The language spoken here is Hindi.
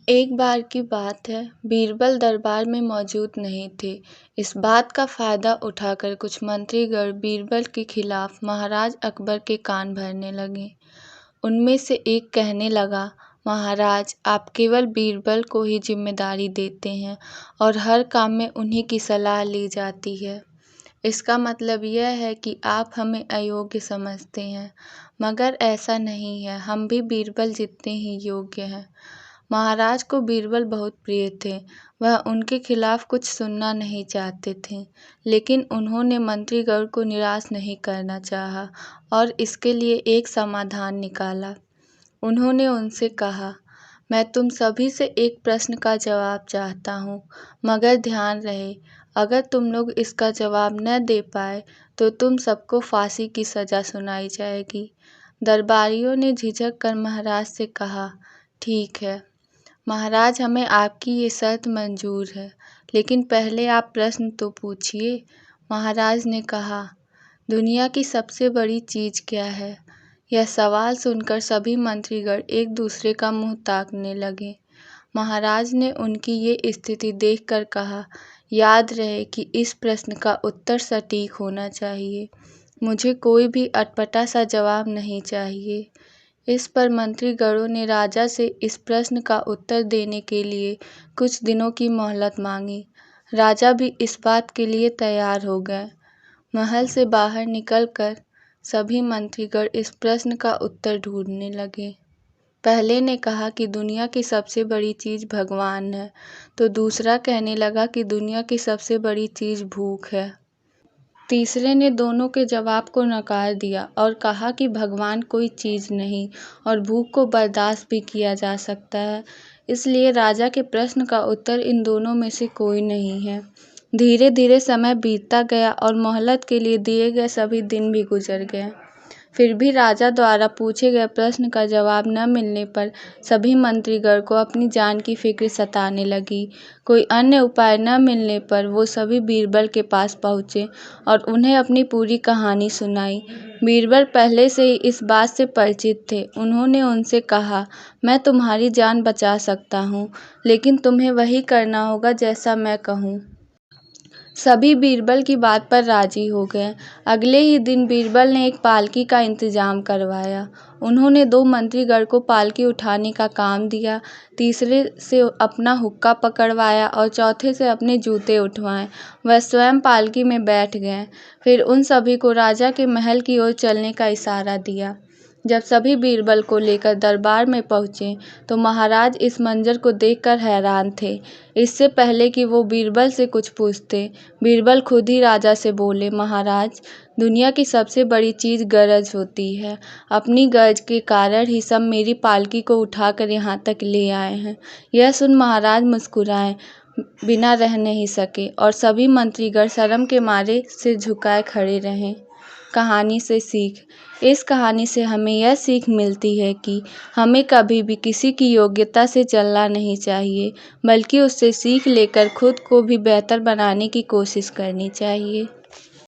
एक बार की बात है, बीरबल दरबार में मौजूद नहीं थे। इस बात का फायदा उठाकर कुछ मंत्रीगण बीरबल के खिलाफ महाराज अकबर के कान भरने लगे। उनमें से एक कहने लगा, महाराज, आप केवल बीरबल को ही जिम्मेदारी देते हैं और हर काम में उन्हीं की सलाह ली जाती है। इसका मतलब यह है कि आप हमें अयोग्य समझते हैं, मगर ऐसा नहीं है, हम भी बीरबल जितने ही योग्य हैं। महाराज को बीरबल बहुत प्रिय थे। वह उनके खिलाफ कुछ सुनना नहीं चाहते थे, लेकिन उन्होंने मंत्रीगण को निराश नहीं करना चाहा और इसके लिए एक समाधान निकाला। उन्होंने उनसे कहा, मैं तुम सभी से एक प्रश्न का जवाब चाहता हूँ, मगर ध्यान रहे, अगर तुम लोग इसका जवाब न दे पाए तो तुम सबको फांसी की सजा सुनाई जाएगी। दरबारियों ने झिझक कर महाराज से कहा, ठीक है महाराज, हमें आपकी ये शर्त मंजूर है, लेकिन पहले आप प्रश्न तो पूछिए। महाराज ने कहा, दुनिया की सबसे बड़ी चीज़ क्या है? यह सवाल सुनकर सभी मंत्रीगण एक दूसरे का मुंह ताकने लगे। महाराज ने उनकी ये स्थिति देखकर कहा, याद रहे कि इस प्रश्न का उत्तर सटीक होना चाहिए। मुझे कोई भी अटपटा सा जवाब नहीं चाहिए। इस पर मंत्रीगणों ने राजा से इस प्रश्न का उत्तर देने के लिए कुछ दिनों की मोहलत मांगी। राजा भी इस बात के लिए तैयार हो गए। महल से बाहर निकलकर सभी मंत्रीगण इस प्रश्न का उत्तर ढूंढने लगे। पहले ने कहा कि दुनिया की सबसे बड़ी चीज़ भगवान है, तो दूसरा कहने लगा कि दुनिया की सबसे बड़ी चीज़ भूख है। तीसरे ने दोनों के जवाब को नकार दिया और कहा कि भगवान कोई चीज़ नहीं और भूख को बर्दाश्त भी किया जा सकता है, इसलिए राजा के प्रश्न का उत्तर इन दोनों में से कोई नहीं है। धीरे धीरे समय बीतता गया और मोहलत के लिए दिए गए सभी दिन भी गुजर गए। फिर भी राजा द्वारा पूछे गए प्रश्न का जवाब न मिलने पर सभी मंत्रीगण को अपनी जान की फिक्र सताने लगी। कोई अन्य उपाय न मिलने पर वो सभी बीरबल के पास पहुँचे और उन्हें अपनी पूरी कहानी सुनाई। बीरबल पहले से ही इस बात से परिचित थे। उन्होंने उनसे कहा, मैं तुम्हारी जान बचा सकता हूँ, लेकिन तुम्हें वही करना होगा जैसा मैं कहूँ। सभी बीरबल की बात पर राजी हो गए। अगले ही दिन बीरबल ने एक पालकी का इंतजाम करवाया। उन्होंने 2 मंत्रीगण को पालकी उठाने का काम दिया, तीसरे से अपना हुक्का पकड़वाया और चौथे से अपने जूते उठवाए। वह स्वयं पालकी में बैठ गए। फिर उन सभी को राजा के महल की ओर चलने का इशारा दिया। जब सभी बीरबल को लेकर दरबार में पहुंचे तो महाराज इस मंजर को देखकर हैरान थे। इससे पहले कि वो बीरबल से कुछ पूछते, बीरबल खुद ही राजा से बोले, महाराज, दुनिया की सबसे बड़ी चीज़ गरज होती है। अपनी गरज के कारण ही सब मेरी पालकी को उठाकर यहाँ तक ले आए हैं। यह सुन महाराज मुस्कुराए बिना रह नहीं सके और सभी मंत्रीगण शर्म के मारे सिर झुकाए खड़े रहे। कहानी से सीख। इस कहानी से हमें यह सीख मिलती है कि हमें कभी भी किसी की योग्यता से चलना नहीं चाहिए, बल्कि उससे सीख लेकर खुद को भी बेहतर बनाने की कोशिश करनी चाहिए।